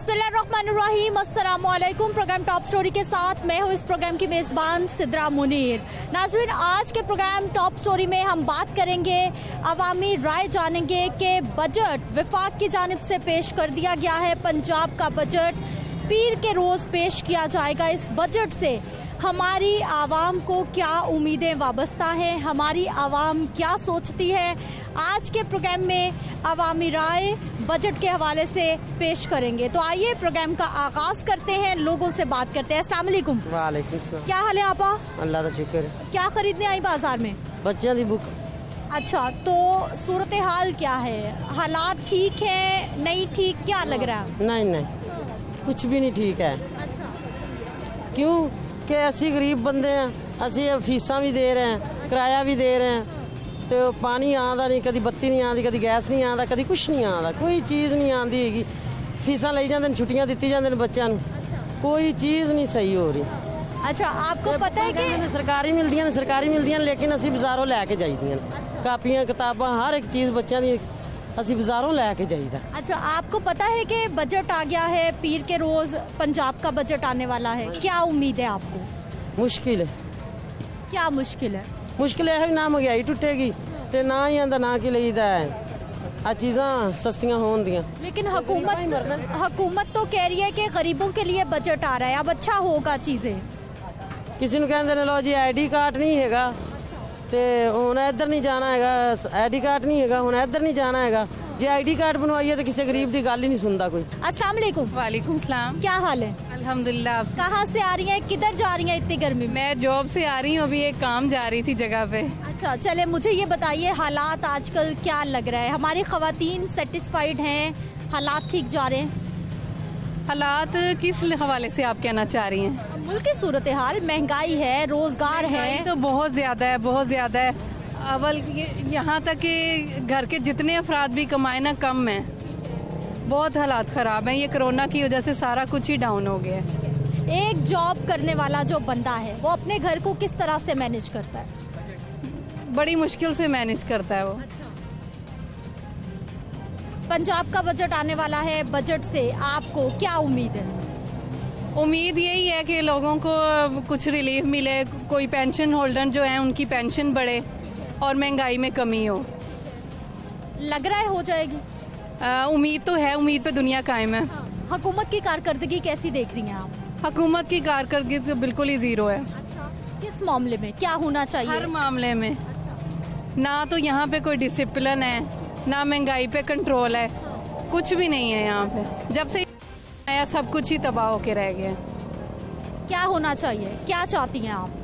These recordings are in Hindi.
बिस्मिल्लाहिर्रहमानिर्रहीम, अस्सलाम वालेकुम। प्रोग्राम टॉप स्टोरी के साथ मैं हूँ इस प्रोग्राम की मेज़बान सिद्रा मुनीर। नाज़रीन, आज के प्रोग्राम टॉप स्टोरी में हम बात करेंगे, अवामी राय जानेंगे कि बजट वफाक की जानिब से पेश कर दिया गया है। पंजाब का बजट पीर के रोज़ पेश किया जाएगा। इस बजट से हमारी आवाम को क्या उम्मीदें वाबस्ता हैं, हमारी आवाम क्या सोचती है, आज के प्रोग्राम में अवामी राय बजट के हवाले से पेश करेंगे। तो आइए प्रोग्राम का आगाज करते हैं, लोगों से बात करते हैं। अस्सलाम वालेकुम। वालेकुम सलाम। क्या हाल है आपा? अल्लाह का शुक्र है। क्या खरीदने आई बाजार में? बच्चों की बुक। अच्छा, तो सूरत हाल क्या है? हालात ठीक है, नहीं ठीक, क्या लग रहा है? नहीं, कुछ भी नहीं ठीक है। क्यों कि असी गरीब बंदे हैं, असी फीसा भी दे रहे हैं, किराया भी दे रहे हैं, तो पानी आता नहीं, कभी बत्ती नहीं आती, कभी गैस नहीं आता, कभी कुछ नहीं आता, कोई चीज़ नहीं आती हैगी। फीसा लाई जाते, छुट्टियां दी जाते हैं बच्चों को, कोई चीज़ नहीं सही हो रही। अच्छा, आपको पता है कि सरकारी मिलती हैं, लेकिन असी बाजारों लैके जाइए कापियां किताबां हर एक चीज़ बच्चों की असी बाजारों लैके जाइए। अच्छा, आपको पता है कि बजट आ गया है, पीर के रोज़ पंजाब का बजट आने वाला है, क्या उम्मीद है आपको? मुश्किल है। क्या मुश्किल है? मुश्किल है ना महंगाई टुटेगी ते ना ही आंदा ना कि लईदा है आ चीज़ां सस्तियां होन दियां। लेकिन हुकूमत तो कह रही है कि गरीबों के लिए बजट आ रहा है, अब अच्छा होगा चीज़ें। किसी ने कहते ने लो जी आईडी कार्ड नहीं हैगा ते हुण इधर नहीं जाना हैगा, आईडी कार्ड नहीं हैगा हुण इधर नहीं जाना हैगा। जे आईडी कार्ड बनवाइए तो किसी गरीब की गल ही नहीं सुनता कोई। अस्सलाम वालेकुम। वालेकुम सलाम। क्या हाल है? अल्हम्दुलिल्लाह। आप कहाँ से आ रही हैं, किधर जा रही हैं इतनी गर्मी में? मैं जॉब से आ रही हूँ, अभी एक काम जा रही थी जगह पे। अच्छा, चले मुझे ये बताइए, हालात आजकल क्या लग रहा है? हमारी ख़वातीन सेटिस्फाइड हैं, हालात ठीक जा रहे हैं? हालात किस हवाले से आप कहना चाह रही हैं? मुल्क की सूरत हाल, महंगाई है, रोजगार महंगाई है, तो बहुत ज़्यादा है, बहुत ज़्यादा है। अवल यहाँ तक कि घर के जितने अफराद भी कमाए ना कम है, बहुत हालात ख़राब हैं। ये कोरोना की वजह से सारा कुछ ही डाउन हो गया है। एक जॉब करने वाला जो बंदा है वो अपने घर को किस तरह से मैनेज करता है? बड़ी मुश्किल से मैनेज करता है वो। पंजाब का बजट आने वाला है, बजट से आपको क्या उम्मीद है? उम्मीद यही है कि लोगों को कुछ रिलीफ मिले, कोई पेंशन होल्डर जो हैं उनकी पेंशन बढ़े और महंगाई में कमी हो। लग रहा है हो जाएगी? उम्मीद तो है, उम्मीद पे दुनिया कायम है। हुकूमत की कारकर्दगी कैसी देख रही हैं आप? हुकूमत की कारकर्दगी तो बिल्कुल ही जीरो है। किस मामले में क्या होना चाहिए? हर मामले में। ना तो यहाँ पे कोई डिसिप्लिन है, ना महंगाई पे कंट्रोल है, कुछ भी नहीं है यहाँ पे। जब से आया सब कुछ ही तबाह होके रह गया। क्या होना चाहिए, क्या चाहती हैं आप?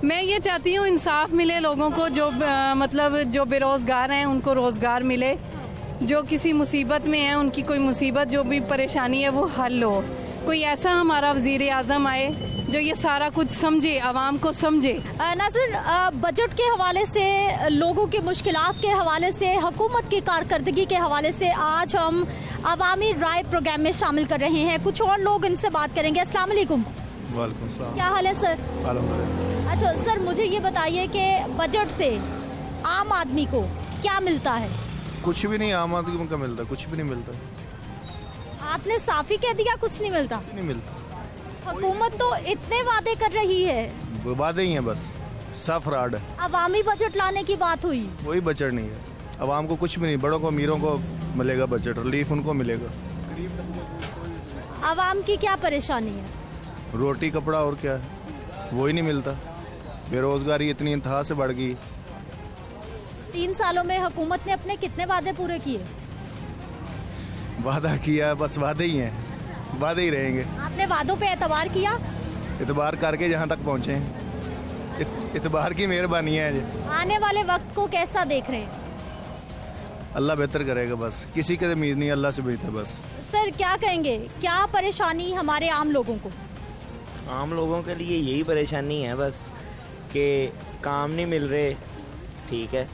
मैं ये चाहती हूँ इंसाफ मिले लोगों को, जो मतलब जो बेरोजगार हैं उनको रोजगार मिले, जो किसी मुसीबत में है उनकी कोई मुसीबत जो भी परेशानी है वो हल हो। कोई ऐसा हमारा वजीर आज़म आए जो ये सारा कुछ समझे, आवाम को समझे। नाज़रीन, बजट के हवाले से, लोगों की मुश्किलात के हवाले से, हुकूमत की कारकर्दगी के हवाले से आज हम अवामी राय प्रोग्राम में शामिल कर रहे हैं। कुछ और लोग इनसे बात करेंगे। अस्सलाम वालेकुम। वालेकुम सलाम। क्या हाल है सर? अच्छा सर, मुझे ये बताइए कि बजट से आम आदमी को क्या मिलता है? कुछ भी नहीं, आम आदमी को मिलता, कुछ भी नहीं मिलता। आपने साफ ही कह दिया कुछ नहीं मिलता। नहीं मिलता। हुकूमत तो इतने वादे कर रही है। वो वादे ही हैं बस, सब फ्रॉड है। अवामी बजट लाने की बात हुई, कोई बजट नहीं है, आवाम को कुछ भी नहीं। बड़ों को अमीरों को मिलेगा बजट, रिलीफ उनको मिलेगा। अवाम की क्या परेशानी है? रोटी कपड़ा और क्या है, वो ही नहीं मिलता। बेरोजगारी इतनी इंतहा से बढ़ गई। 3 सालों में हुकूमत ने अपने कितने वादे पूरे किए? वादा किया, बस वादे ही हैं, वादे ही रहेंगे। आपने वादों पे एतबार किया? इतबार करके जहाँ तक पहुँचे हैं, इतबार की मेहरबानी है। आने वाले वक्त को कैसा देख रहे हैं? अल्लाह बेहतर करेगा, बस किसी के उम्मीद नहीं, अल्लाह से बेहतर। बस सर क्या कहेंगे, क्या परेशानी हमारे आम लोगों को? आम लोगों के लिए यही परेशानी है बस कि काम नहीं मिल रहे, ठीक है,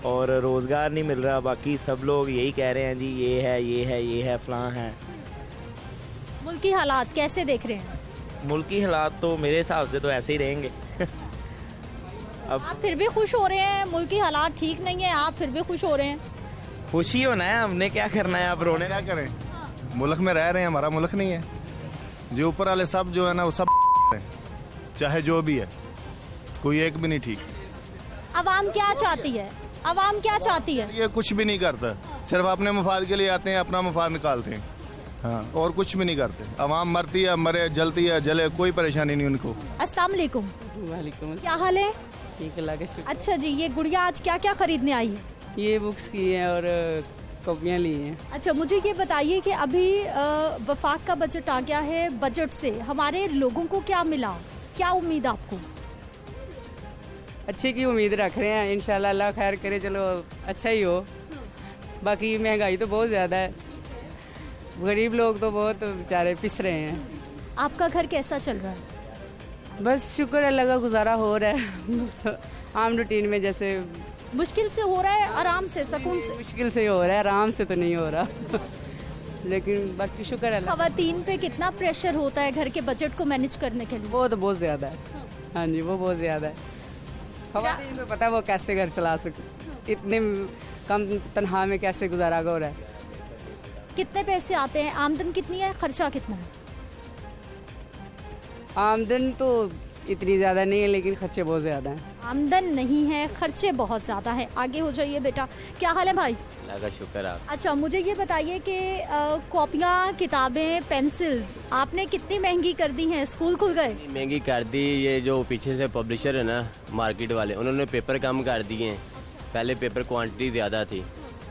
और रोज़गार नहीं मिल रहा। बाकी सब लोग यही कह रहे हैं जी ये है, ये है, ये है, फलां है। मुल्की हालात कैसे देख रहे हैं? मुल्की हालात तो मेरे हिसाब से तो ऐसे ही रहेंगे। अब आप फिर भी खुश हो रहे हैं? मुल्की हालात ठीक नहीं है, आप फिर भी खुश हो रहे हैं? खुशी होना है, हमने क्या करना है, आप रोने क्या करें, मुल्क में रह रहे हैं, हमारा मुल्क नहीं है। जो ऊपर वाले सब जो है ना वो सब है, चाहे जो भी है, कोई एक भी नहीं ठीक। आवाम क्या चाहती है? आवाम क्या चाहती है? ये कुछ भी नहीं करता, सिर्फ अपने मुफाद के लिए आते हैं, अपना मुफाद निकालते हैं, हाँ, और कुछ भी नहीं करते। आवाम मरती है, मरे, जलती है, जले, कोई परेशानी नहीं उनको। अस्सलाम वालेकुम। वालेकुम। क्या हाल है? ठीक है, लगे शुक्र। अच्छा जी, ये गुड़िया आज क्या क्या खरीदने आई है? ये बुक्स की हैं और कॉपियाँ ली हैं। अच्छा, मुझे ये बताइए कि अभी वफाक का बजट आ गया है, बजट से हमारे लोगों को क्या मिला, क्या उम्मीद आपको? अच्छे की उम्मीद रख रहे हैं, इंशाल्लाह अल्लाह खैर करे, चलो अच्छा ही हो। बाकी महंगाई तो बहुत ज़्यादा है, गरीब लोग तो बहुत बेचारे पिस रहे हैं। आपका घर कैसा चल रहा है? बस शुक्र अल्लाह का, गुजारा हो रहा है बस आम रूटीन में, जैसे मुश्किल से हो रहा है, आराम से, सुकून से? मुश्किल से हो रहा है, आराम से तो नहीं हो रहा लेकिन बाकी शुक्र अल्लाह। खवातीन पे कितना प्रेशर होता है घर के बजट को मैनेज करने के लिए? वो तो बहुत ज़्यादा है, हाँ जी, वो बहुत ज़्यादा है। खवातीन तो पता है वो कैसे घर चला सकते, इतने कम तनख्वाह में कैसे गुजारा हो रहा है। कितने पैसे आते हैं? आमदन कितनी है, खर्चा कितना है? आमदन तो इतनी ज़्यादा नहीं है, लेकिन खर्चे बहुत ज़्यादा हैं। आमदन नहीं है, खर्चे बहुत ज़्यादा हैं। आगे हो जाइए बेटा। क्या हाल है भाई? अल्लाह का शुक्र आप। अच्छा, मुझे ये बताइए कि कॉपियाँ, किताबें, पेंसिल्स आपने कितनी महंगी कर दी हैं? स्कूल खुल गए? महंगी कर दी। ये जो पीछे से पब्लिशर है ना, मार्केट वाले, उन्होंने पेपर कम कर दिए हैं। पहले पेपर क्वांटिटी ज़्यादा थी,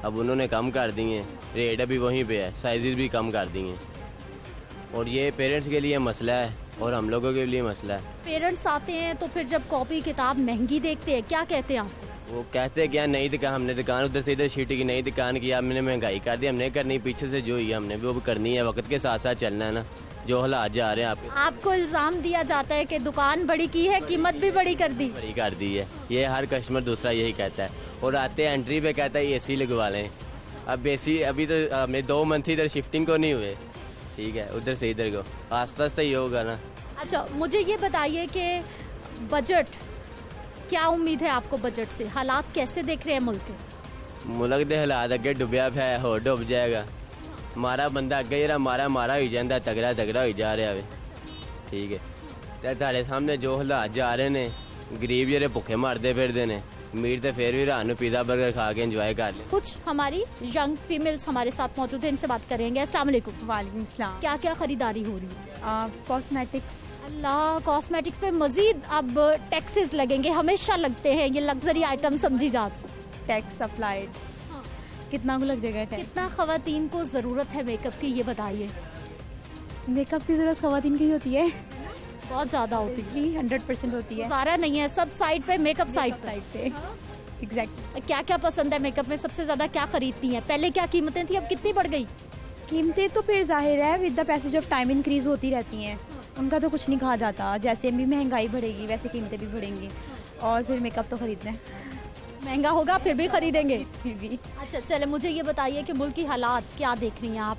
अब उन्होंने कम कर दिए हैं। रेट अभी वहीं पे है, साइजेस भी कम कर दिए हैं। और ये पेरेंट्स के लिए मसला है और हम लोगों के लिए मसला है। पेरेंट्स आते हैं तो फिर जब कॉपी किताब महंगी देखते हैं, क्या कहते हैं आप? वो कहते हैं क्या, नई दुकान, हमने दुकान उधर से इधर सिटी की नई दुकान की, हमने महंगाई कर दी, हमने करनी पीछे से जो ही है, हमने भी वो करनी है। वक्त के साथ साथ चलना है ना, जो हालात जा रहे हैं। आपको इल्जाम दिया जाता है कि दुकान बड़ी की है, कीमत भी बड़ी कर दी। बड़ी कर दी है, ये हर कस्टमर दूसरा यही कहता है। और आते हैं एंट्री पे कहता है एसी लगवा लें। अब एसी अभी तो हमने 2 मंथ इधर शिफ्टिंग को नहीं हुए, ठीक है, उधर से इधर को आस्ता आस्ता ही होगा ना। अच्छा, मुझे ये बताइए कि बजट, क्या उम्मीद है आपको बजट से? हालात कैसे देख रहे हैं मुल्क के? मुल्क के हालात अगे डुबया है, हो डुब जाएगा। मारा बंदा अगे जरा मारा हो जाता, तगड़ा हो जा रहा है, ठीक है। तो ਤੁਹਾਡੇ सामने जो हालात जा रहे ने, गरीब जरे भुखे मरते फिरते ने, अमीर तो फिर भी रात पिज़्ज़ा बर्गर खा के इंजॉय कर ले। कुछ हमारी यंग फीमेल्स हमारे साथ मौजूद है, इनसे बात करेंगे। अस्सलाम वालेकुम। वालेकुम सलाम। क्या क्या खरीदारी हो रही है? कॉस्मेटिक्स। अल्लाह, कॉस्मेटिक्स पे मजीद अब टैक्सेस लगेंगे, हमेशा लगते हैं, ये लग्जरी आइटम समझी जाती। Tax applied. कितना को लग जाएगा टैक्स? कितना खवातीन को ज़रूरत है मेकअप की, ये बताइए। मेकअप की ज़रूरत खवातीन की होती है, बहुत ज़्यादा होती है, 100% होती है। सारा नहीं है, सब साइड पे, मेकअप साइड पे। एग्जैक्टली। क्या क्या पसंद है मेकअप में? सबसे ज़्यादा क्या खरीदती हैं? पहले क्या कीमतें थी, अब कितनी बढ़ गई? कीमतें तो फिर जाहिर है with the passage of time increase होती रहती हैं, उनका तो कुछ नहीं कहा जाता। जैसे भी महंगाई बढ़ेगी वैसे कीमतें भी बढ़ेंगी, और फिर मेकअप तो खरीदना है, महंगा होगा फिर भी खरीदेंगे। फिर भी। अच्छा, चले मुझे ये बताइए कि मुल्क की हालात क्या देख रही हैं आप?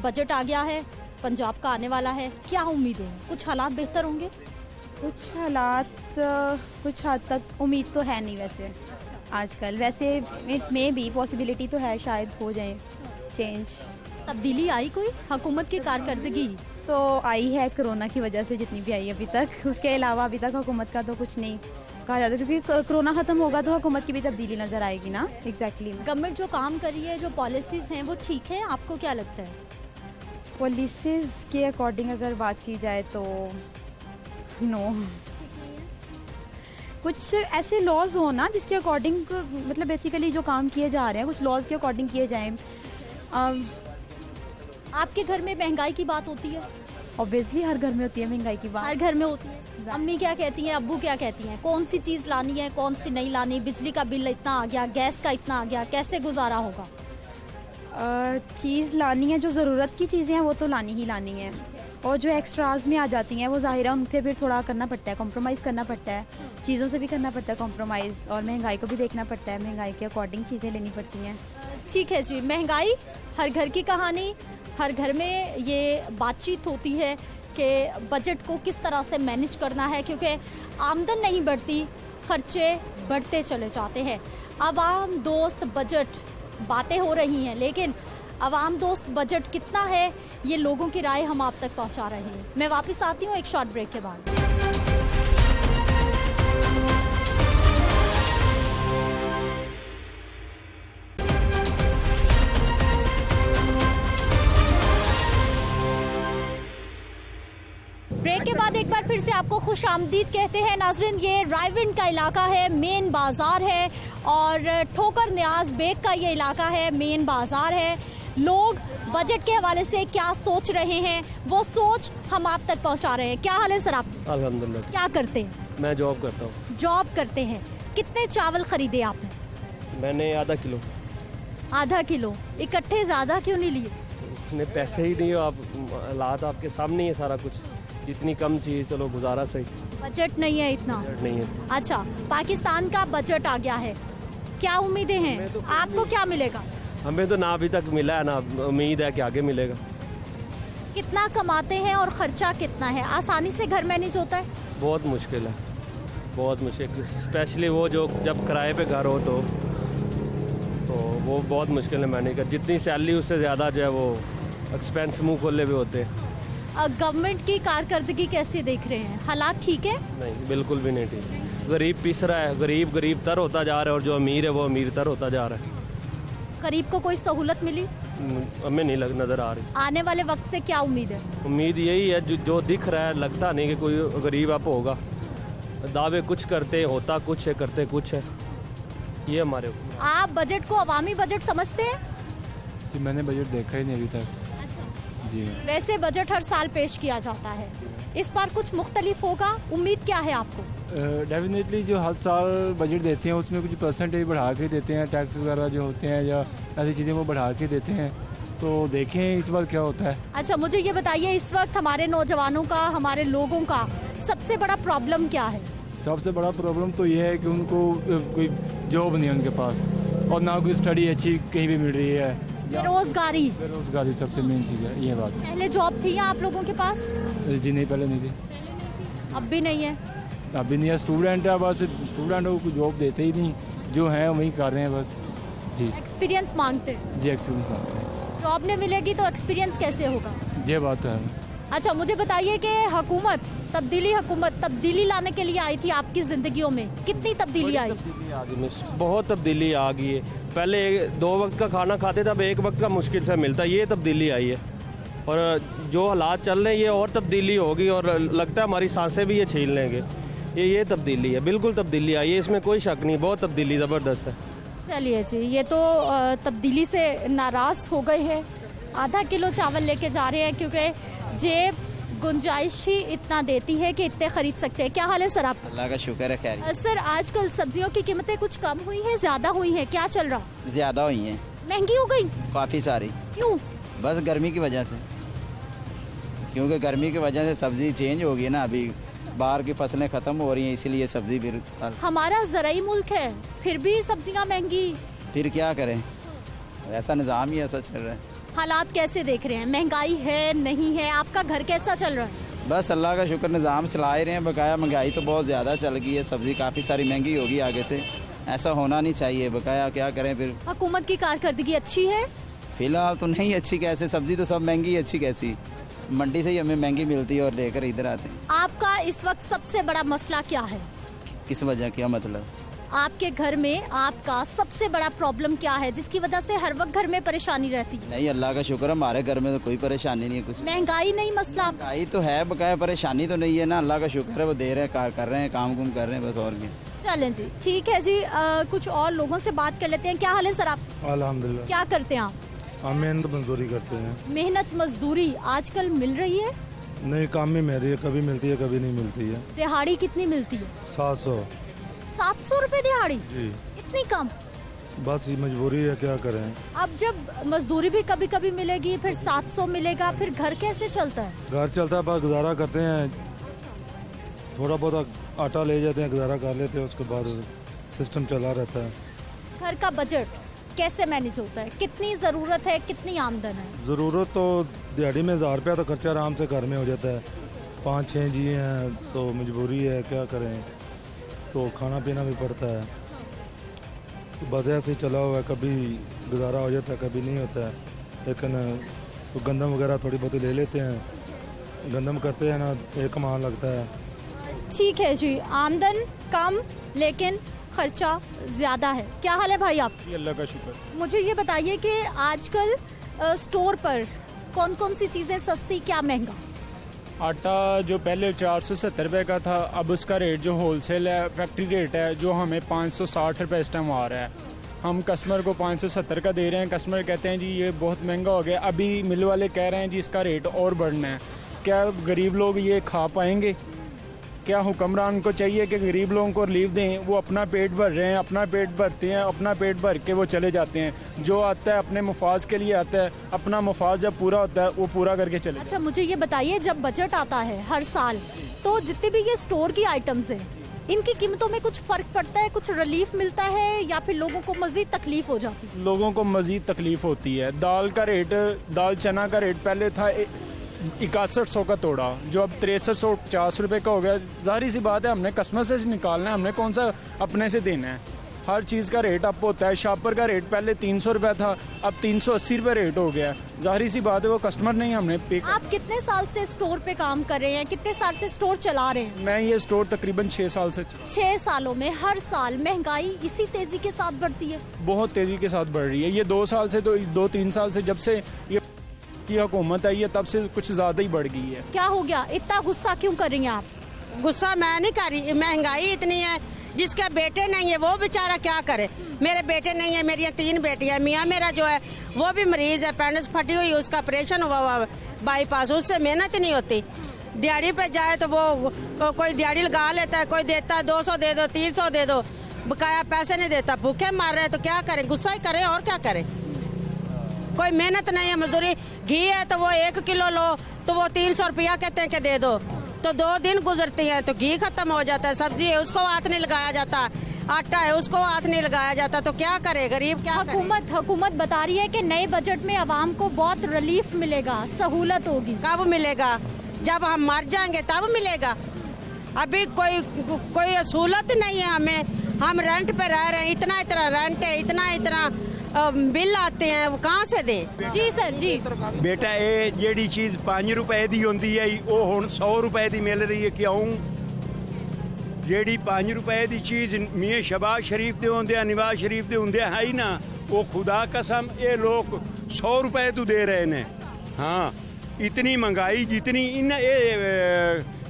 बजट आ गया है, पंजाब का आने वाला है, क्या उम्मीदें हैं? कुछ हालात बेहतर होंगे? कुछ हालात कुछ हद तक उम्मीद तो है नहीं वैसे आजकल। वैसे में भी पॉसिबिलिटी तो है, शायद हो जाए चेंज। तब्दीली आई कोई हुकूमत की कारकर्दगी? तो आई है कोरोना की वजह से, जितनी भी आई अभी तक। उसके अलावा अभी तक हुकूमत का तो कुछ नहीं कहा जाता, क्योंकि कोरोना ख़त्म होगा तो हुकूमत की भी तब्दीली नज़र आएगी ना। एग्जैक्टली। गवर्नमेंट जो काम कर रही है, जो पॉलिसीज़ हैं, वो ठीक है? आपको क्या लगता है? पॉलिसीज़ के अकॉर्डिंग अगर बात की जाए तो नो। कुछ ऐसे लॉज हो ना जिसके अकॉर्डिंग, मतलब बेसिकली जो काम किए जा रहे हैं कुछ लॉज के अकॉर्डिंग किए जाएं। आपके घर में महंगाई की बात होती है? ऑब्वियसली हर घर में होती है महंगाई की बात। हर घर में होती है। अम्मी क्या कहती हैं, अब्बू क्या कहती हैं? कौन सी चीज़ लानी है, कौन सी नहीं लानी? बिजली का बिल इतना आ गया, गैस का इतना आ गया, कैसे गुजारा होगा? चीज़ लानी है, जो ज़रूरत की चीज़ें हैं वो तो लानी ही लानी है, और जो एक्स्ट्राज में आ जाती हैं वो ज़ाहिर है उनसे फिर थोड़ा करना पड़ता है, कॉम्प्रोमाइज़ करना पड़ता है, चीज़ों से भी करना पड़ता है कॉम्प्रोमाइज़, और महंगाई को भी देखना पड़ता है, महंगाई के अकॉर्डिंग चीज़ें लेनी पड़ती हैं। ठीक है जी, महंगाई हर घर की कहानी, हर घर में ये बातचीत होती है कि बजट को किस तरह से मैनेज करना है, क्योंकि आमदन नहीं बढ़ती, खर्चे बढ़ते चले जाते हैं। आवाम दोस्त बजट बातें हो रही हैं, लेकिन आवाम दोस्त बजट कितना है, ये लोगों की राय हम आप तक पहुंचा रहे हैं। मैं वापस आती हूँ एक शॉर्ट ब्रेक के बाद। ब्रेक के बाद एक बार फिर से आपको खुश आमदीद कहते हैं नाजरीन। ये रायविंड का इलाका है, मेन बाजार है, और ठोकर न्याज बेग का ये इलाका है, मेन बाजार है। लोग बजट के हवाले से क्या सोच रहे हैं, वो सोच हम आप तक पहुंचा रहे हैं। क्या हाल है सर आपके? अल्हम्दुलिल्लाह। क्या करते हैं? मैं जॉब करता हूँ। जॉब करते हैं। कितने चावल खरीदे आपने? मैंने आधा किलो। आधा किलो। इकट्ठे ज्यादा क्यों नहीं लिए? इतने पैसे ही नहीं हो, आप हालात आपके सामने ही है सारा कुछ। जितनी कम चीज़ चलो गुजारा सही, बजट नहीं है इतना। बजट नहीं है। अच्छा, पाकिस्तान का बजट आ गया है, क्या उम्मीदें हैं? आपको क्या मिलेगा? हमें तो ना अभी तक मिला है, ना उम्मीद है कि आगे मिलेगा। कितना कमाते हैं और खर्चा कितना है? आसानी से घर मैनेज होता है? बहुत मुश्किल है, बहुत मुश्किल। स्पेशली वो जो जब किराए पे घर हो तो वो बहुत मुश्किल है मैनेज कर। जितनी सैलरी उससे ज़्यादा जो है वो एक्सपेंस मुँह खोले हुए होते हैं। गवर्नमेंट की कारकर्दगी कैसे देख रहे हैं? हालात ठीक है? नहीं, बिल्कुल भी नहीं ठीक। गरीब पिस रहा है, गरीब तर होता जा रहा है, और जो अमीर है वो अमीर तर होता जा रहा है। गरीब को कोई सहूलत मिली? हमें नहीं नज़र आ रही। आने वाले वक्त से क्या उम्मीद है? उम्मीद यही है जो दिख रहा है, लगता नहीं कि कोई गरीब आप होगा। दावे कुछ करते, होता कुछ है, करते कुछ है। ये हमारे। आप बजट को अवामी बजट समझते हैं? कि मैंने बजट देखा ही नहीं अभी तक। जी। वैसे बजट हर साल पेश किया जाता है, इस बार कुछ मुख्तलिफ होगा, उम्मीद क्या है आपको? डेफिनेटली जो हर साल बजट देते हैं उसमें कुछ परसेंटेज बढ़ा के देते हैं, टैक्स वगैरह जो होते हैं या ऐसी चीज़ें वो बढ़ा के देते हैं, तो देखें इस बार क्या होता है। अच्छा, मुझे ये बताइए, इस वक्त हमारे नौजवानों का, हमारे लोगों का सबसे बड़ा प्रॉब्लम क्या है? सबसे बड़ा प्रॉब्लम तो ये है कि उनको कोई जॉब नहीं है उनके पास, और ना कोई स्टडी अच्छी कहीं भी मिल रही है। बेरोजगारी सबसे मेन चीज़ है, ये बात। पहले जॉब थी आप लोगों के पास? जी नहीं, पहले नहीं थी। अब भी नहीं है? अभी नहीं है। स्टूडेंट है, बस स्टूडेंट को जॉब देते ही नहीं, जो है वही कर रहे हैं बस। जी। एक्सपीरियंस मांगते हैं? जी, एक्सपीरियंस मांगते हैं। जॉब नहीं मिलेगी तो एक्सपीरियंस कैसे होगा? ये बात तो है। अच्छा, मुझे बताइए कि हुकूमत तब्दीली लाने के लिए आई थी आपकी जिंदगियों में, कितनी तब्दीली आई? बहुत तब्दीली आ गई है। पहले 2 वक्त का खाना खाते थे, अब 1 वक्त का मुश्किल से मिलता है। ये तब्दीली आई है, और जो हालात चल रहे हैं ये और तब्दीली होगी, और लगता है हमारी सांसें भी ये छीन लेंगे। ये तब्दीली है, बिल्कुल तब्दीली आई है, इसमें कोई शक नहीं। बहुत तब्दीली ज़बरदस्त है। चलिए जी, ये तो तब्दीली से नाराज़ हो गए हैं। आधा किलो चावल लेके जा रहे हैं क्योंकि जेब गुंजाइश ही इतना देती है कि इतने खरीद सकते हैं। क्या हाल है सर आप? अल्लाह का शुक्र है, खैर। सर, आजकल सब्जियों की कीमतें कुछ कम हुई हैं, ज्यादा हुई हैं, क्या चल रहा? ज्यादा हुई हैं, महंगी हो गई? काफ़ी सारी। क्यों? बस गर्मी की वजह से, क्योंकि गर्मी की वजह से सब्जी चेंज हो गई ना। अभी बाहर की फसलें ख़त्म हो रही हैं, इसीलिए सब्जी फिर। हमारा ज़राई मुल्क है, फिर भी सब्जियां महंगी। फिर क्या करें, ऐसा निज़ाम ही ऐसा चल रहा है। हालात कैसे देख रहे हैं? महंगाई है, नहीं है? आपका घर कैसा चल रहा है? बस अल्लाह का शुक्र, निज़ाम चला रहे हैं। बकाया महंगाई तो बहुत ज़्यादा चल गई है, सब्ज़ी काफ़ी सारी महंगी होगी आगे से। ऐसा होना नहीं चाहिए, बकाया क्या करें फिर। हुकूमत की कारकर्दगी अच्छी है? फ़िलहाल तो नहीं अच्छी, कैसे सब्ज़ी तो सब महंगी है, अच्छी कैसी। मंडी से ही हमें महंगी मिलती है और लेकर इधर आते हैं। आपका इस वक्त सबसे बड़ा मसला क्या है? किस वजह, क्या मतलब? आपके घर में आपका सबसे बड़ा प्रॉब्लम क्या है जिसकी वजह से हर वक्त घर में परेशानी रहती है? नहीं, अल्लाह का शुक्र, हमारे घर में तो कोई परेशानी नहीं है। कुछ महंगाई नहीं मसला? महंगाई तो है, बकाया परेशानी तो नहीं है ना। अल्लाह का शुक्र है, वो दे रहे हैं, कार कर रहे हैं, काम कुम कर रहे हैं, बस और क्या। चलें जी, ठीक है जी। कुछ और लोगों से बात कर लेते हैं। क्या हाल है सर आप? अल्हम्दुलिल्लाह। क्या करते हैं आप? हम मेहनत मजदूरी करते हैं। मेहनत मजदूरी आजकल मिल रही है? नहीं, काम में मेरी है, कभी मिलती है कभी नहीं मिलती है। दिहाड़ी कितनी मिलती है? 700। 700 रुपए दिहाड़ी? जी। इतनी कम? बस ये मजबूरी है, क्या करें। अब जब मजदूरी भी कभी कभी मिलेगी, फिर 700 मिलेगा, फिर घर कैसे चलता है? घर चलता है, बस गुजारा करते हैं, थोड़ा बहुत आटा ले जाते हैं, गुजारा कर लेते हैं, उसके बाद सिस्टम चला रहता है। घर का बजट कैसे मैनेज होता है? कितनी ज़रूरत है, कितनी आमदन है? ज़रूरत तो दिहाड़ी में 1000 रुपया तो खर्चा आराम से घर में हो जाता है। 5-6 जी हैं तो मजबूरी है, क्या करें, तो खाना पीना भी पड़ता है। तो बस ऐसे ही चला हुआ है, कभी गुजारा हो जाता है, कभी नहीं होता है। लेकिन तो गंदम वगैरह थोड़ी बहुत ले लेते हैं, गंदम करते हैं ना, एक कमान लगता है। ठीक है जी, आमदन कम लेकिन खर्चा ज़्यादा है। क्या हाल है भाई आप? अल्लाह का शुक्र। मुझे ये बताइए कि आजकल स्टोर पर कौन कौन सी चीज़ें सस्ती, क्या महंगा? आटा जो पहले 470 रुपये का था, अब उसका रेट जो होलसेल है, फैक्ट्री रेट है, जो हमें 560 रुपये इस टाइम आ रहा है। हम कस्टमर को 570 का दे रहे हैं, कस्टमर कहते हैं जी ये बहुत महंगा हो गया। अभी मिल वाले कह रहे हैं जी इसका रेट और बढ़ना है। क्या गरीब लोग ये खा पाएंगे? क्या हुक्मरान को चाहिए कि गरीब लोगों को रिलीफ दें? वो अपना पेट भर रहे हैं, अपना पेट भरते हैं, अपना पेट भर के वो चले जाते हैं। जो आता है अपने मुफाज के लिए आता है, अपना मुफाज जब पूरा होता है वो पूरा करके चले। अच्छा, मुझे ये बताइए, जब बजट आता है हर साल, तो जितने भी ये स्टोर की आइटम्स हैं, इनकी कीमतों में कुछ फर्क पड़ता है, कुछ रिलीफ मिलता है, या फिर लोगों को मजीद तकलीफ हो जाती है? लोगों को मजीद तकलीफ होती है। दाल का रेट, दाल चना का रेट पहले था 6100 का तोड़ा, जो अब 6350 रुपये का हो गया। जाहिर सी बात है, हमने कस्टमर से निकालना है, हमने कौन सा अपने से देना है। हर चीज़ का रेट अप होता है। शापर का रेट पहले 300 रुपये था, अब 380 रुपये रेट हो गया। जाहिर सी बात है वो कस्टमर नहीं, हमने पे। आप कितने साल से स्टोर पे काम कर रहे हैं, कितने साल से स्टोर चला रहे हैं? मैं ये स्टोर तकरीबन 6 साल से। 6 सालों में हर साल महंगाई इसी तेजी के साथ बढ़ती है? बहुत तेजी के साथ बढ़ रही है। ये 2 साल से, तो 2-3 साल से जब से ये की हुकूमत आई है तब से कुछ ज्यादा ही बढ़ गई है। क्या हो गया, इतना गुस्सा क्यों कर रही हैं आप? गुस्सा मैं नहीं कर रही, महंगाई इतनी है। जिसके बेटे नहीं है वो बेचारा क्या करे। मेरे बेटे नहीं है, मेरी 3 बेटियां। मियाँ मेरा जो है वो भी मरीज है, अपेंडिक्स फटी हुई, उसका ऑपरेशन हुआ बाईपास। उससे मेहनत नहीं होती। दिहाड़ी पे जाए तो वो कोई दिहाड़ी लगा लेता है, कोई देता है 200 दे दो, 300 दे दो, बकाया पैसे नहीं देता। भूखे मार रहे हैं तो क्या करें, गुस्सा ही करें और क्या करें। कोई मेहनत नहीं है, मजदूरी। घी है तो वो 1 किलो लो तो वो 300 रुपया कहते हैं कि दे दो, तो 2 दिन गुजरती है तो घी खत्म हो जाता है। सब्जी है उसको हाथ नहीं लगाया जाता, आटा है उसको हाथ नहीं लगाया जाता, तो क्या करे गरीब, क्या हुकूमत बता रही है कि नए बजट में आवाम को बहुत रिलीफ मिलेगा, सहूलत होगी। कब मिलेगा? जब हम मर जाएंगे तब मिलेगा। अभी कोई सहूलत नहीं है हमें। हम रेंट पे रह रहे हैं, इतना रेंट है, इतना बिल आते हैं, वो कहाँ से दें? जी सर जी। बेटा ये जेड़ी चीज़ 5 रुपए दी होंदी है वो हुण 100 रुपए दी मिल रही है। क्यों? जेड़ी 5 रुपए दी चीज़ मियाँ शहबाज शरीफ दे होंदे, नवाज शरीफ दे होंदे है ही ना, वो खुदा कसम ये लोग 100 रुपए तो दे रहे ने। हाँ, इतनी महंगाई जितनी इन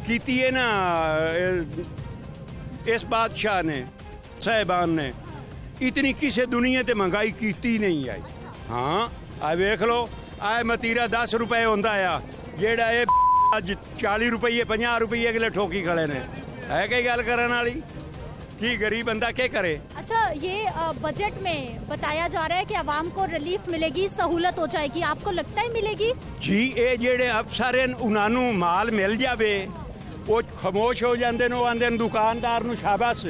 कीती है ना इस बादशाह ने, साहिबान ने, इतनी किसी दुनिया ते महंगाई कीती नहीं आई। हाँ, आ वेख लो, आ मतीरा 10 रुपए होंदा आ, जेड़ा ये अज 40 रुपये 50 रुपये अगले ठोकी खड़े ने। है कई गल करने वाली कि गरीब बंदा क्या करे। अच्छा, ये बजट में बताया जा रहा है कि आवाम को रिलीफ मिलेगी, सहूलत हो जाएगी, आपको लगता है मिलेगी? जी, ये जेड़े अफसर हैं उन्होंने माल मिल जावे वो खामोश हो जाते हैं। आंदे दुकानदार नूं शाबाश,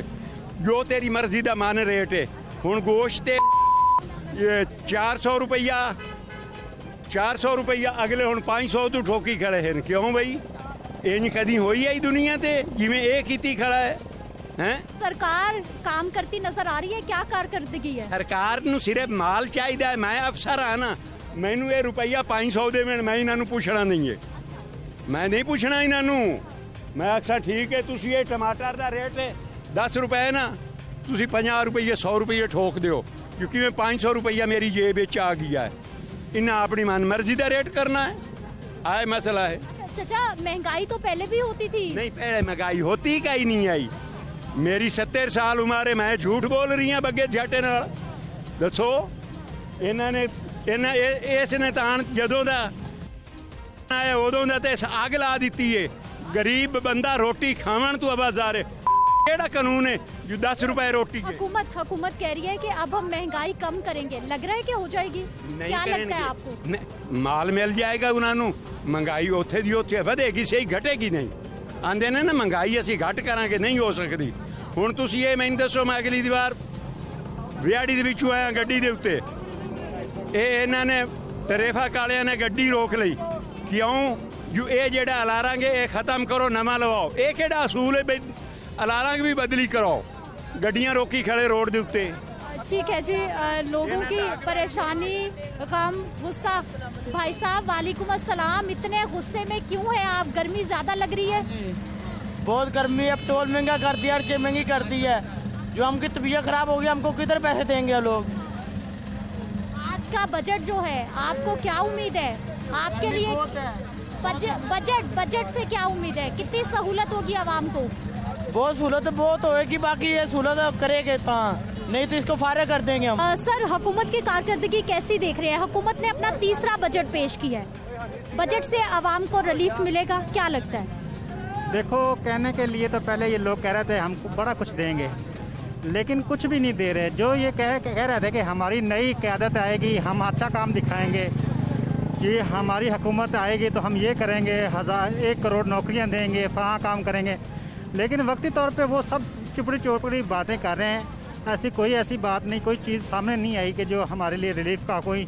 जो तेरी मर्जी का मन रेट है। हुण गोश्त 400 रुपया 400 रुपया, अगले हुण 500 तो ठोकी खड़े हैं। क्यों भाई? इंज कदी होई है दुनिया ते जिवें ये कीती खड़ा है। सरकार काम करती नजर आ रही है, क्या कारकर्दगी है? सरकार नूं सिर्फ माल चाहिए। मैं अफसर हाँ ना, मैनू ये रुपया 500 देवें, मैं इन्हों पूछना नहीं है। मैं नहीं पूछना इन्हों। मैं आखा ठीक है, तुसी ये टमाटर का रेट है 10 रुपए ना, तुसी 50 रुपये 100 रुपये ठोक दो, क्योंकि मैं 500 रुपया मेरी जेब आ गया है। इन्हें अपनी मन मर्जी का रेट करना है, आए मसला है। चाचा, महंगाई तो पहले भी होती थी? नहीं, पहले महंगाई होती का ही नहीं आई। मेरी 70 साल उम्र है, मैं झूठ बोल रही हूँ बगे झटे नाल। दसो इन्होंने इसने तान जदों दा आया उदों दा ते अग ला दी है। गरीब बंदा रोटी खावन तो आवाज़ केड़ा कानून है जो 10 रुपए रोटी है? हुकूमत कह रही है कि अब हम महंगाई कम करेंगे, लग रहा है कि हो जाएगी? क्या लगता है आपको? माल मिल जाएगा उन्होंने, महंगाई उत्थे दी उत्थे वधेगी, सही घटेगी नहीं। आंदे ने ना महंगाई असीं घट करांगे, नहीं हो सकती। हुण तुसीं ये मैनूं दसो, मैं अगली दीवार विहाड़ी दे विचों आया गड्डी दे उत्ते, इन्हां ने टरेफा कालियां ने गड्डी रोक लई। क्यों? जो ये जेड़ा अलारांगे ये खत्म करो, नवा लवाओ। ये केड़ा असूल है? अलारांग भी बदली कराओ, गड्डियां रोकी खड़े रोड दे उत्ते। ठीक है जी, लोगों की परेशानी, गम, गुस्सा। भाई साहब वालेकुम अस्सलाम, इतने गुस्से में क्यों है आप? गर्मी ज्यादा लग रही है? बहुत गर्मी है, अब टोल महंगा कर दिया, हर चीज महंगी कर दी है। जो हमकी तबीयत खराब हो गई, हमको किधर पैसे देंगे लोग? आज का बजट जो है, आपको क्या उम्मीद है? आपके लिए बजट से क्या उम्मीद है? कितनी सहूलत होगी आवाम को? बहुत सहूलत बहुत होएगी, बाकी ये सहूलत करेंगे नहीं तो इसको फारे कर देंगे हम। सर, हुकूमत की कारकर्दगी कैसी देख रहे हैं? हुकूमत ने अपना तीसरा बजट पेश किया है, बजट से आवाम को रिलीफ मिलेगा, क्या लगता है? देखो, कहने के लिए तो पहले ये लोग कह रहे थे हमको बड़ा कुछ देंगे, लेकिन कुछ भी नहीं दे रहे। जो ये कह रहे थे कि हमारी नई क़यादत आएगी, हम अच्छा काम दिखाएंगे, कि हमारी हुकूमत आएगी तो हम ये करेंगे, 1 करोड़ नौकरियां देंगे, वहाँ काम करेंगे, लेकिन वक्ती तौर पे वो सब चिपड़ी चोपड़ी बातें कर रहे हैं। ऐसी बात नहीं, कोई चीज़ सामने नहीं आई कि जो हमारे लिए रिलीफ का कोई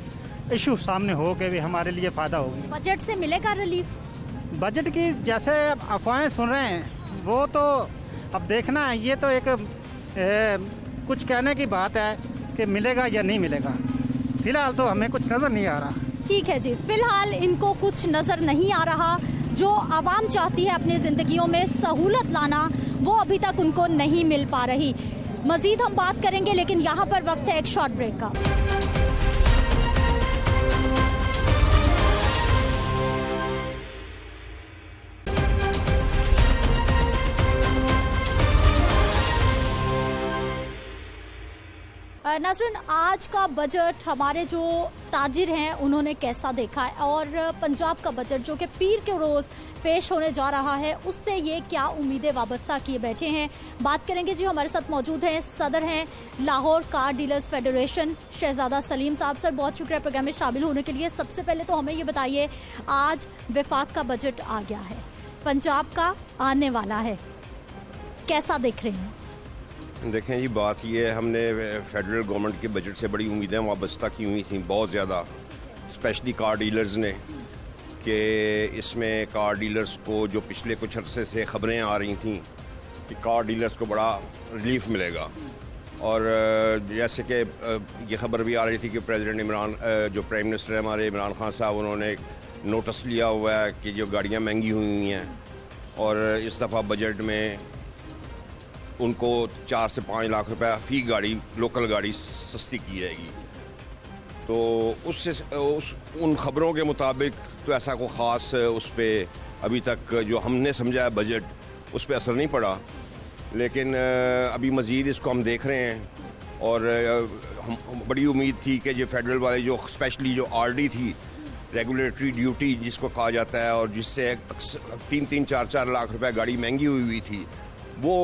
इशू सामने हो कि भी हमारे लिए फ़ायदा होगी। बजट से मिलेगा रिलीफ? बजट की जैसे अफवाहें सुन रहे हैं वो तो अब देखना है। ये तो एक कुछ कहने की बात है कि मिलेगा या नहीं मिलेगा। फिलहाल तो हमें कुछ नज़र नहीं आ रहा। ठीक है जी, फिलहाल इनको कुछ नज़र नहीं आ रहा। जो आवाम चाहती है अपनी ज़िंदगियों में सहूलत लाना, वो अभी तक उनको नहीं मिल पा रही। मज़ीद हम बात करेंगे, लेकिन यहाँ पर वक्त है एक शॉर्ट ब्रेक का। नाज़रीन, आज का बजट हमारे जो ताजिर हैं उन्होंने कैसा देखा है, और पंजाब का बजट जो कि पीर के रोज़ पेश होने जा रहा है, उससे ये क्या उम्मीदें वाबस्ता किए बैठे हैं, बात करेंगे जी। हमारे साथ मौजूद हैं, सदर हैं लाहौर कार डीलर्स फेडरेशन, शहजादा सलीम साहब। सर, बहुत शुक्रिया प्रोग्राम में शामिल होने के लिए। सबसे पहले तो हमें ये बताइए, आज वफाक का बजट आ गया है, पंजाब का आने वाला है, कैसा देख रहे हैं? देखें जी, बात ये है, हमने फेडरल गवर्नमेंट के बजट से बड़ी उम्मीदें वाबस्ता की हुई थी बहुत ज़्यादा, स्पेशली कार डीलर्स ने, कि इसमें कार डीलर्स को जो पिछले कुछ अरसे से ख़बरें आ रही थी कि कार डीलर्स को बड़ा रिलीफ मिलेगा, और जैसे कि ये खबर भी आ रही थी कि प्रेसिडेंट इमरान, जो प्राइम मिनिस्टर है हमारे इमरान खान साहब, उन्होंने नोटिस लिया हुआ है कि जो गाड़ियाँ महंगी हुई हैं, और इस दफ़ा बजट में उनको 4 से 5 लाख रुपए फ़ी गाड़ी, लोकल गाड़ी सस्ती की जाएगी। तो उन ख़बरों के मुताबिक तो ऐसा कोई ख़ास उस पर अभी तक जो हमने समझा है बजट, उस पर असर नहीं पड़ा, लेकिन अभी मज़ीद इसको हम देख रहे हैं, और हम बड़ी उम्मीद थी कि जो फेडरल वाले जो स्पेशली जो RD थी, रेगुलेटरी ड्यूटी जिसको कहा जाता है, और जिससे 3-3, 4-4 लाख रुपए गाड़ी महंगी हुई थी, वो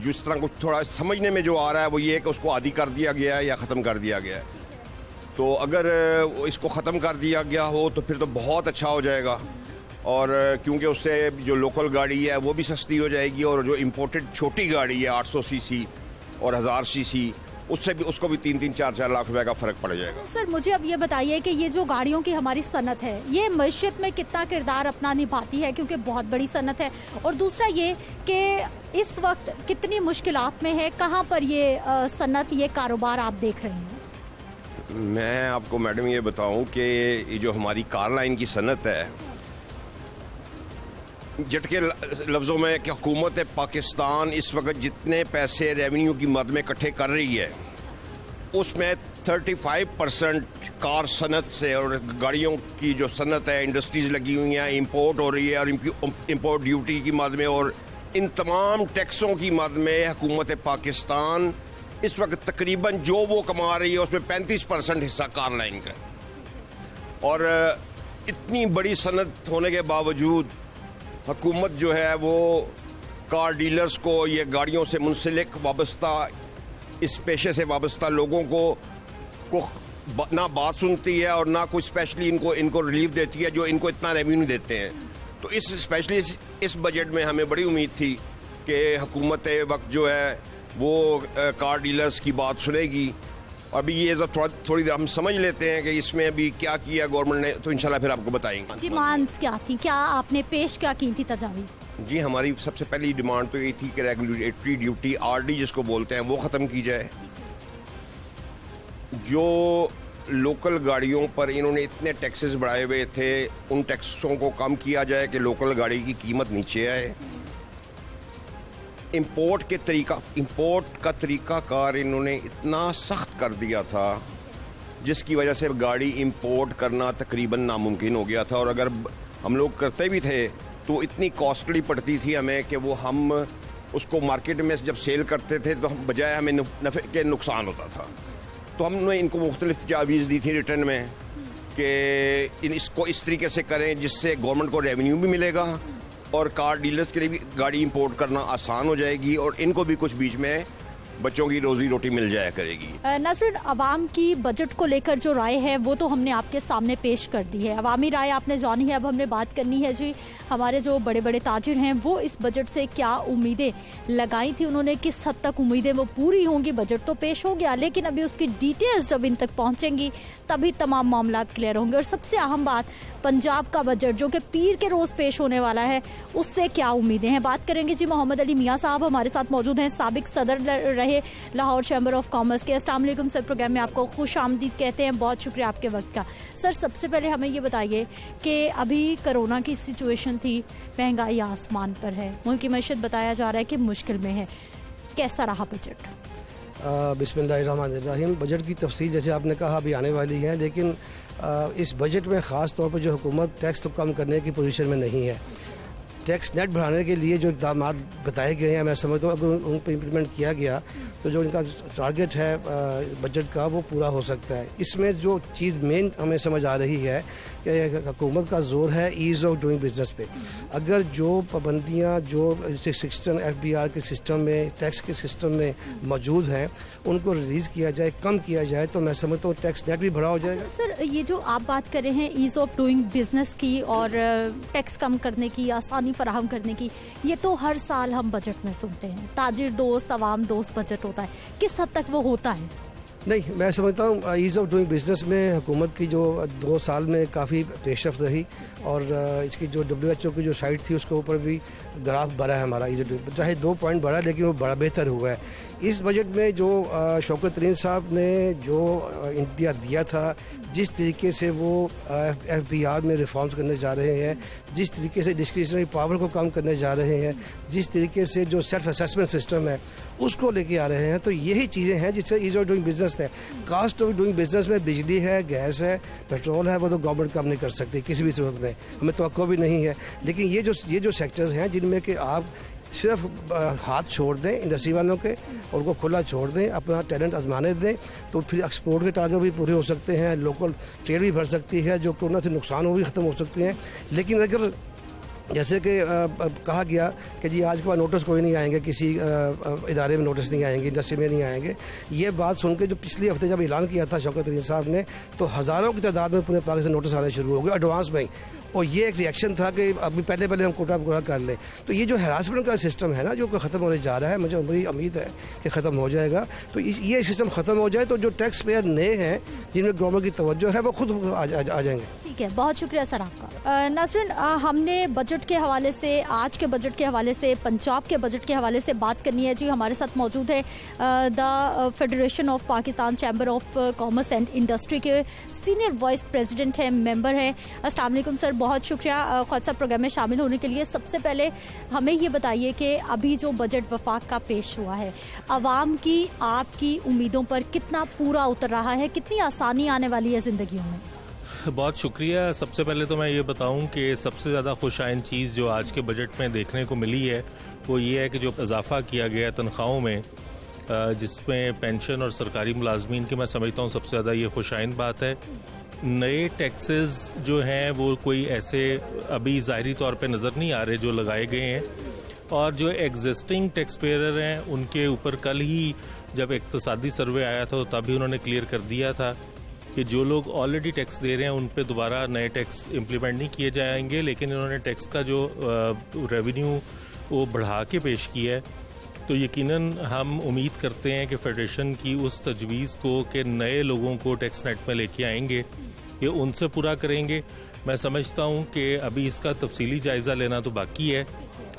जिस तरह कुछ थोड़ा समझने में जो आ रहा है वो ये है कि उसको आदी कर दिया गया है या ख़त्म कर दिया गया है। तो अगर इसको ख़त्म कर दिया गया हो तो फिर तो बहुत अच्छा हो जाएगा, और क्योंकि उससे जो लोकल गाड़ी है वो भी सस्ती हो जाएगी, और जो इम्पोर्टेड छोटी गाड़ी है 800 सीसी और 1000 सीसी, उससे भी उसको भी 3-3, 4-4 लाख रुपए का फ़र्क पड़ जाएगा। सर, मुझे अब ये बताइए कि ये जो गाड़ियों की हमारी सनत है, ये मईशत में कितना किरदार अपना निभाती है, क्योंकि बहुत बड़ी सनत है, और दूसरा ये कि इस वक्त कितनी मुश्किलात में है, कहाँ पर ये सनत, ये कारोबार आप देख रहे हैं? मैं आपको मैडम ये बताऊं कि ये जो हमारी कार लाइन की सनत है, झटके लफ्ज़ों में कि हुकूमत पाकिस्तान इस वक्त जितने पैसे रेवेन्यू की मद में इकट्ठे कर रही है, उसमें 35% कार सनत से, और गाड़ियों की जो सनत है, इंडस्ट्रीज़ लगी हुई हैं, इंपोर्ट हो रही है, और इंपोर्ट ड्यूटी की मद में और इन तमाम टैक्सों की मद में हुकूमत पाकिस्तान इस वक्त तकरीबन जो वो कमा रही है उसमें 35% हिस्सा कार लाइन का। और इतनी बड़ी सनत होने के बावजूद हुकूमत जो है वो कार डीलर्स को, ये गाड़ियों से मुंसलिक वाबस्ता, इस पेशे से वाबस्ता लोगों को ना बात सुनती है, और ना कोई स्पेशली इनको रिलीफ देती है जो इनको इतना रेवेन्यू देते हैं। तो स्पेशली इस बजट में हमें बड़ी उम्मीद थी कि हुकूमत वक्त जो है वो कार डीलर्स की बात सुनेगी। अभी ये थोड़ी देर हम समझ लेते हैं कि इसमें अभी क्या किया गवर्नमेंट ने, तो इंशाल्लाह फिर आपको बताएंगे। डिमांड्स क्या थी, क्या आपने पेश क्या की थी तजावीज़? जी हमारी सबसे पहली डिमांड तो ये थी कि रेगुलेटरी ड्यूटी आरडी जिसको बोलते हैं वो ख़त्म की जाए। जो लोकल गाड़ियों पर इन्होंने इतने टैक्सेस बढ़ाए हुए थे उन टैक्सों को कम किया जाए कि लोकल गाड़ी की कीमत नीचे आए। इंपोर्ट का तरीक़ाकार इन्होंने इतना सख्त कर दिया था जिसकी वजह से गाड़ी इंपोर्ट करना तकरीबन नामुमकिन हो गया था, और अगर हम लोग करते भी थे तो इतनी कॉस्टली पड़ती थी हमें कि वो हम उसको मार्केट में जब सेल करते थे तो हम बजाय हमें नफ़े के नुकसान होता था। तो हमने इनको मुख्तलिफ तजावीज़ दी थी रिटर्न में कि इसको इस तरीके से करें जिससे गवर्नमेंट को रेवेन्यू भी मिलेगा और कार डीलर्स के लिए भी गाड़ी इंपोर्ट करना आसान हो जाएगी और इनको भी कुछ बीच में बच्चों की रोजी रोटी मिल जाया करेगी। नसरुन, अवाम की बजट को लेकर जो राय है वो तो हमने आपके सामने पेश कर दी है, अवामी राय आपने जानी है। अब हमने बात करनी है जी हमारे जो बड़े बड़े ताजिर हैं वो इस बजट से क्या उम्मीदें लगाई थी उन्होंने, किस हद तक उम्मीदें वो पूरी होंगी। बजट तो पेश हो गया लेकिन अभी उसकी डिटेल्स जब इन तक पहुँचेंगी तभी तमाम मामला क्लियर होंगे। और सबसे अहम बात, पंजाब का बजट जो कि पीर के रोज़ पेश होने वाला है उससे क्या उम्मीदें हैं, बात करेंगे जी। मोहम्मद अली मियाँ साहब हमारे साथ मौजूद हैं, साबिक सदर रहे लाहौर चैम्बर ऑफ कॉमर्स के। अस्सलाम वालेकुम सर, प्रोग्राम में आपको खुश आमदीद कहते हैं, बहुत शुक्रिया आपके वक्त का। सर सबसे पहले हमें ये बताइए कि अभी कोरोना की सिचुएशन थी, महंगाई आसमान पर है, मुल्क की मईशत बताया जा रहा है कि मुश्किल में है, कैसा रहा बजट? बिस्मिल्लाहिर्रहमानिर्रहीम। बजट की तफसील जैसे आपने कहा अभी आने वाली है, लेकिन इस बजट में ख़ास तौर पर जो हुकूमत टैक्स तो कम करने की पोजीशन में नहीं है। टैक्स नेट बढ़ाने के लिए जो इक़दाम बताए गए हैं मैं समझता हूँ अगर उन पर इम्प्लीमेंट किया गया तो जो इनका टारगेट है बजट का वो पूरा हो सकता है। इसमें जो चीज़ मेन हमें समझ आ रही है कि हुकूमत का जोर है ईज़ ऑफ डूइंग बिजनेस पे। अगर जो पाबंदियाँ जो सिस्टम FBR के सिस्टम में टैक्स के सिस्टम में मौजूद हैं उनको रिलीज़ किया जाए, कम किया जाए तो मैं समझता हूँ टैक्स नेट भी बढ़ा हो जाएगा। सर ये जो आप बात कर रहे हैं ईज़ ऑफ डूइंग बिजनेस की और टैक्स कम करने की, आसानी फराहम करने की, ये तो हर साल हम बजट में सुनते हैं, ताजिर दोस्त अवाम दोस्त बजट होता है, किस हद तक वो होता है? नहीं, मैं समझता हूँ ईज़ ऑफ डूइंग बिजनेस में हुकूमत की जो 2 साल में काफ़ी पेशरफ रही और इसकी जो WHO की जो साइट थी उसके ऊपर भी ग्राफ बढ़ा है हमारा ईज़ ऑफ डूइंग, चाहे 2 पॉइंट बढ़ा लेकिन वो बड़ा बेहतर हुआ है। इस बजट में जो शौकत तरीन साहब ने जो इंडिया दिया था, जिस तरीके से वो FBR में रिफॉर्म्स करने जा रहे हैं, जिस तरीके से डिस्क्रिशनरी पावर को कम करने जा रहे हैं, जिस तरीके से जो सेल्फ असेसमेंट सिस्टम है उसको लेके आ रहे हैं, तो यही चीज़ें हैं जिससे ईज़ ऑफ डूइंग बिजनेस है। कास्ट ऑफ डूइंग बिजनेस में बिजली है, गैस है, पेट्रोल है, वो तो गवर्नमेंट कम नहीं कर सकती किसी भी सूरत में, हमें तवक्को भी नहीं है। लेकिन ये जो सेक्टर्स हैं जिनमें कि आप सिर्फ हाथ छोड़ दें इंडस्ट्री वालों के और उनको खुला छोड़ दें, अपना टैलेंट आजमाने दें, तो फिर एक्सपोर्ट के टारगेट भी पूरे हो सकते हैं, लोकल ट्रेड भी बढ़ सकती है, जो कोरोना से नुकसान वो भी ख़त्म हो सकते हैं। लेकिन अगर जैसे कि कहा गया कि जी आज के बाद नोटिस कोई नहीं आएंगे, किसी इदारे में नोटिस नहीं आएंगे, इंडस्ट्री में नहीं आएंगे, ये बात सुन के जो पिछले हफ्ते जब ऐलान किया था शौकत तरीन साहब ने तो हज़ारों की तादाद में पूरे पाकिस्तान नोटिस आने शुरू हो गए एडवांस में ही, और ये एक रिएक्शन था कि अभी पहले हम कोटा पूरा कर लें। तो ये जो हरासमेंट का सिस्टम है ना जो ख़त्म होने जा रहा है, मुझे बड़ी उम्मीद है कि ख़त्म हो जाएगा। तो ये सिस्टम ख़त्म हो जाए तो जो टैक्स पेयर नए हैं जिनमें गवर्नमेंट की तवज्जो है वो खुद आ जाएंगे। ठीक है, बहुत शुक्रिया सर आपका। नसरुन, हमने बजट के हवाले से, आज के बजट के हवाले से, पंजाब के बजट के हवाले से बात करनी है जी। हमारे साथ मौजूद है the federation of Pakistan chamber of commerce and industry के सीनियर वाइस प्रेसिडेंट हैं, मेंबर हैं। अस्सलाम वालेकुम सर, बहुत शुक्रिया ख़ुद सा प्रोग्राम में शामिल होने के लिए। सबसे पहले हमें ये बताइए कि अभी जो बजट वफाक का पेश हुआ है, आवाम की आपकी उम्मीदों पर कितना पूरा उतर रहा है, कितनी आसानी आने वाली है ज़िंदगियों में? बहुत शुक्रिया। सबसे पहले तो मैं ये बताऊं कि सबसे ज़्यादा खुशाइन चीज़ जो आज के बजट में देखने को मिली है वो ये है कि जो इजाफा किया गया तनख्वाहों में, जिसमें पेंशन और सरकारी मुलाजमीन की मैं समझता हूँ सबसे ज़्यादा ये खुशाइन बात है। नए टैक्सेस जो हैं वो कोई ऐसे अभी ज़ाहिरी तौर पे नज़र नहीं आ रहे जो लगाए गए हैं, और जो एग्जिस्टिंग टैक्स पेयर हैं उनके ऊपर कल ही जब इक्तिसादी सर्वे आया था तो तभी उन्होंने क्लियर कर दिया था कि जो लोग ऑलरेडी टैक्स दे रहे हैं उन पे दोबारा नए टैक्स इम्प्लीमेंट नहीं किए जाएंगे, लेकिन इन्होंने टैक्स का जो रेवेन्यू वो बढ़ा के पेश किया है। तो यकीनन हम उम्मीद करते हैं कि फेडरेशन की उस तजवीज़ को कि नए लोगों को टैक्स नेट में लेके आएंगे ये उनसे पूरा करेंगे। मैं समझता हूँ कि अभी इसका तफसीली जायज़ा लेना तो बाकी है,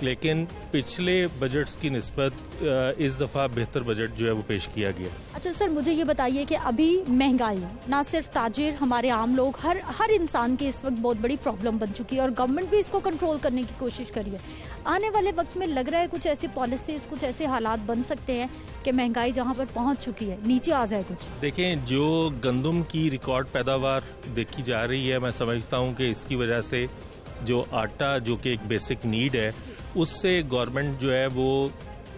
लेकिन पिछले बजट्स की निस्बत इस दफ़ा बेहतर बजट जो है वो पेश किया गया। अच्छा सर, मुझे ये बताइए कि अभी महंगाई ना सिर्फ ताजिर, हमारे आम लोग, हर इंसान की इस वक्त बहुत बड़ी प्रॉब्लम बन चुकी है और गवर्नमेंट भी इसको कंट्रोल करने की कोशिश करी है। आने वाले वक्त में लग रहा है कुछ ऐसी पॉलिसीज़, कुछ ऐसे हालात बन सकते हैं कि महंगाई जहाँ पर पहुँच चुकी है नीचे आ जाए कुछ। देखें, जो गंदम की रिकॉर्ड पैदावार देखी जा रही है, मैं समझता हूँ कि इसकी वजह से जो आटा, जो कि एक बेसिक नीड है, उससे गवर्नमेंट जो है वो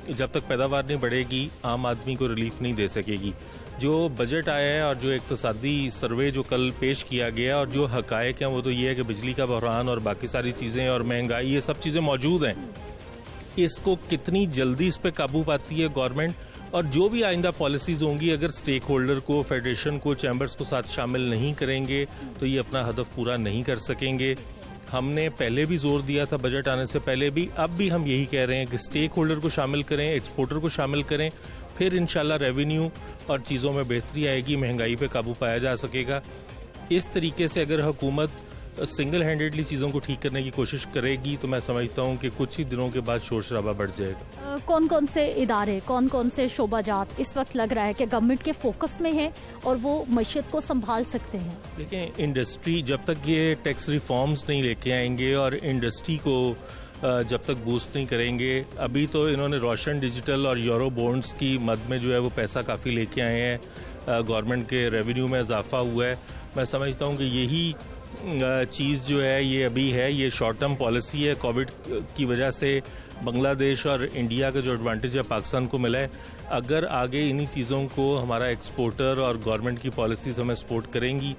जब तक पैदावार नहीं बढ़ेगी आम आदमी को रिलीफ नहीं दे सकेगी। जो बजट आया है और जो इक्तसादी सर्वे जो कल पेश किया गया और जो हकायक हैं वो तो ये है कि बिजली का बहरान और बाकी सारी चीज़ें और महंगाई, ये सब चीज़ें मौजूद हैं। इसको कितनी जल्दी इस पर काबू पाती है गवर्नमेंट, और जो भी आइंदा पॉलिसीज़ होंगी, अगर स्टेक होल्डर को, फेडरेशन को, चैम्बर्स को साथ शामिल नहीं करेंगे तो ये अपना हदफ पूरा नहीं कर सकेंगे। हमने पहले भी जोर दिया था बजट आने से पहले भी, अब भी हम यही कह रहे हैं कि स्टेक होल्डर को शामिल करें, एक्सपोर्टर को शामिल करें, फिर इंशाल्लाह रेवेन्यू और चीज़ों में बेहतरी आएगी, महंगाई पे काबू पाया जा सकेगा। इस तरीके से अगर हुकूमत सिंगल हैंडेडली चीज़ों को ठीक करने की कोशिश करेगी तो मैं समझता हूँ कि कुछ ही दिनों के बाद शोर शराबा बढ़ जाएगा। कौन कौन से इदारे, कौन कौन से शोबाजात इस वक्त लग रहा है कि गवर्नमेंट के फोकस में है और वो मईशत को संभाल सकते हैं? देखें, इंडस्ट्री जब तक ये टैक्स रिफॉर्म्स नहीं लेके आएंगे और इंडस्ट्री को जब तक बूस्ट नहीं करेंगे, अभी तो इन्होंने रोशन डिजिटल और यूरो बॉन्ड्स की मद में जो है वो पैसा काफ़ी लेके आए हैं, गवर्नमेंट के रेवेन्यू में इजाफा हुआ है। मैं समझता हूँ कि यही चीज़ जो है ये अभी है, ये शॉर्ट टर्म पॉलिसी है। कोविड की वजह से बांग्लादेश और इंडिया का जो एडवांटेज है पाकिस्तान को मिला है, अगर आगे इन्हीं चीज़ों को हमारा एक्सपोर्टर और गवर्नमेंट की पॉलिसीज़ हमें सपोर्ट करेंगी,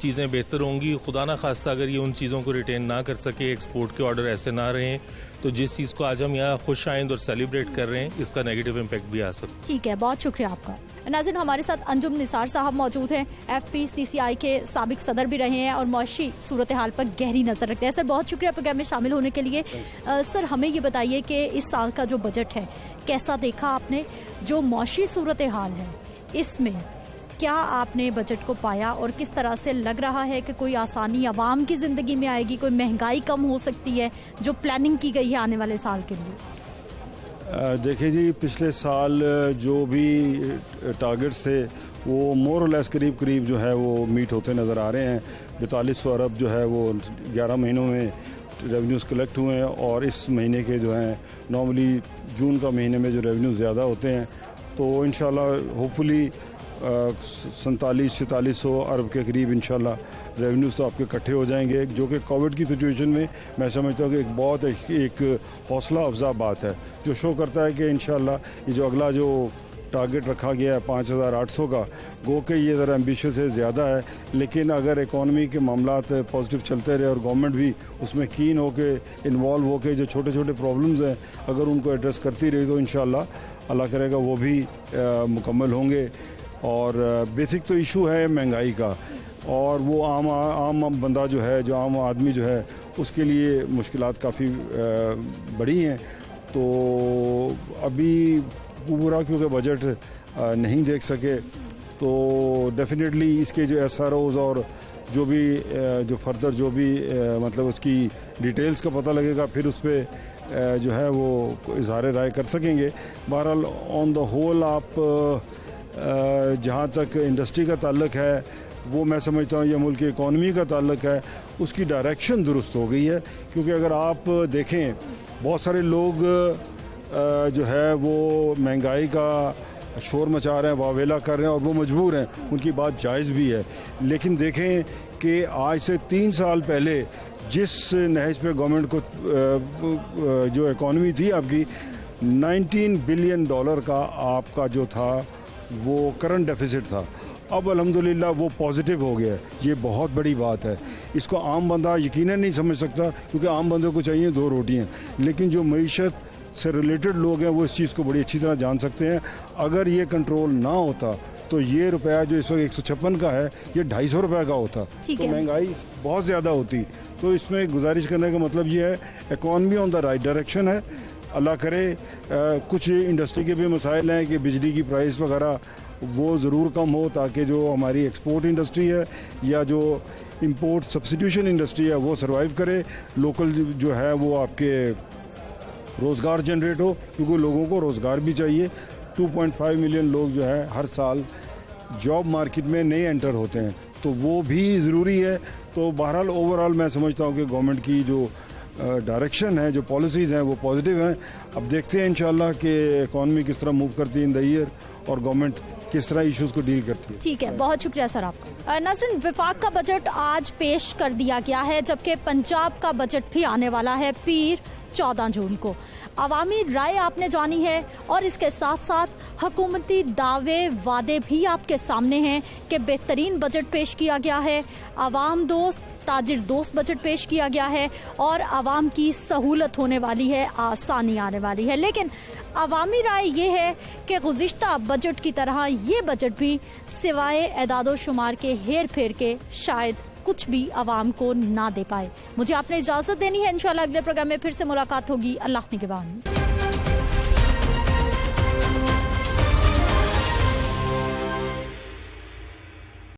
चीज़ें बेहतर होंगी। खुदा ना खास्ता अगर ये उन चीज़ों को रिटेन ना कर सके, एक्सपोर्ट के ऑर्डर ऐसे ना रहें, तो जिस चीज़ को आज हम यहाँ खुश आइंद और सेलिब्रेट कर रहे हैं, इसका नेगेटिव इम्पैक्ट भी आ सकता है। ठीक है, बहुत शुक्रिया आपका। नाज़रीन, हमारे साथ अंजुम निसार साहब मौजूद हैं, FPCCI के साबिक सदर भी रहे हैं और मौशी सूरत हाल पर गहरी नज़र रखते हैं। सर, बहुत शुक्रिया प्रोग्राम में शामिल होने के लिए। सर, हमें ये बताइए कि इस साल का जो बजट है कैसा देखा आपने, जो मौशी सूरत हाल है इसमें क्या आपने बजट को पाया और किस तरह से लग रहा है कि कोई आसानी आवाम की ज़िंदगी में आएगी, कोई महंगाई कम हो सकती है जो प्लानिंग की गई है आने वाले साल के लिए? देखिए जी, पिछले साल जो भी टारगेट्स थे वो मोर और लेस करीब करीब जो है वो मीट होते नज़र आ रहे हैं। 4200 अरब जो है वो 11 महीनों में रेवेन्यूज़ कलेक्ट हुए हैं और इस महीने के जो हैं नॉर्मली जून का महीने में जो रेवेन्यू ज़्यादा होते हैं, तो इंशाल्लाह होपफुली 4700-4600 अरब के करीब इंशाल्लाह रेवेन्यूज़ तो आपके इकट्ठे हो जाएंगे, जो कि कोविड की सिचुएशन में मैं समझता हूँ कि एक बहुत एक हौसला अफजा बात है, जो शो करता है कि इंशाल्लाह ये जो अगला जो टारगेट रखा गया है 5800 का, गो के ये ज़रा एम्बिशियस है, ज़्यादा है, लेकिन अगर इकॉनमी के मामलात पॉजिटिव चलते रहे और गवर्नमेंट भी उसमें कीन हो के इन्वॉल्व हो के जो छोटे छोटे प्रॉब्लम्स हैं अगर उनको एड्रेस करती रही तो इंशाल्लाह अल्लाह करेगा वो भी मुकम्मल होंगे। और बेसिक तो इशू है महंगाई का, और वो आम बंदा जो है, जो आम आदमी जो है, उसके लिए मुश्किलात काफ़ी बड़ी हैं। तो अभी पूरा क्योंकि बजट नहीं देख सके, तो डेफिनेटली इसके जो SROs और जो भी जो फर्दर जो भी मतलब उसकी डिटेल्स का पता लगेगा, फिर उस पर जो है वो इजहार राय कर सकेंगे। बहरहाल ऑन द होल आप जहाँ तक इंडस्ट्री का ताल्लुक है, वो मैं समझता हूँ ये मुल्क की इकॉनमी का ताल्लुक है, उसकी डायरेक्शन दुरुस्त हो गई है। क्योंकि अगर आप देखें, बहुत सारे लोग जो है वो महंगाई का शोर मचा रहे हैं, वावेला कर रहे हैं और वो मजबूर हैं, उनकी बात जायज़ भी है। लेकिन देखें कि आज से 3 साल पहले जिस नहज पे गवर्नमेंट को जो इकॉनमी थी आपकी, $19 बिलियन का आपका जो था वो करंट डेफिसिट था, अब अल्हम्दुलिल्लाह वो पॉजिटिव हो गया है। ये बहुत बड़ी बात है, इसको आम बंदा यकीनन नहीं समझ सकता, क्योंकि आम बंदे को चाहिए 2 रोटियां, लेकिन जो मईशत से रिलेटेड लोग हैं वो इस चीज़ को बड़ी अच्छी तरह जान सकते हैं। अगर ये कंट्रोल ना होता तो ये रुपया जो इस वक्त 156 का है, ये 250 रुपये का होता, तो महंगाई बहुत ज़्यादा होती। तो इसमें गुजारिश करने का मतलब ये है, economy on the right direction है, अल्लाह करे कुछ इंडस्ट्री के भी मसाइल हैं कि बिजली की प्राइस वगैरह वो ज़रूर कम हो, ताकि जो हमारी एक्सपोर्ट इंडस्ट्री है या जो इंपोर्ट सब्स्टिट्यूशन इंडस्ट्री है वो सरवाइव करे, लोकल जो है वो आपके रोज़गार जनरेट हो, क्योंकि लोगों को रोज़गार भी चाहिए। 2.5 मिलियन लोग जो है हर साल जॉब मार्केट में नए एंटर होते हैं, तो वो भी ज़रूरी है। तो बहरहाल ओवरऑल मैं समझता हूँ कि गवर्नमेंट की जो डायरेक्शन है, जो पॉलिसीज़ हैं वो पॉजिटिव हैं। अब देखते हैं इंशाल्लाह कि इकॉनमी किस तरह मूव करती है इन द ईयर और गवर्नमेंट किस तरह इश्यूज़ को डील करती है। ठीक है, बहुत शुक्रिया सर आपका। नाज़रीन, विफाक का बजट आज पेश कर दिया गया है, जबकि पंजाब का बजट भी आने वाला है पीर 14 जून को। अवामी राय आपने जानी है और इसके साथ साथ हुकूमती दावे वादे भी आपके सामने हैं कि बेहतरीन बजट पेश किया गया है, अवाम दोस्त ताजिर दोस्त बजट पेश किया गया है और आवाम की सहूलत होने वाली है, आसानी आने वाली है। लेकिन अवामी राय ये है कि गुज़िश्ता बजट की तरह ये बजट भी सिवाय एदादो शुमार के हेर फेर के शायद कुछ भी आवाम को ना दे पाए। मुझे आपने इजाज़त देनी है, इंशाल्लाह अगले प्रोग्राम में फिर से मुलाकात होगी। अल्लाह निगहबान।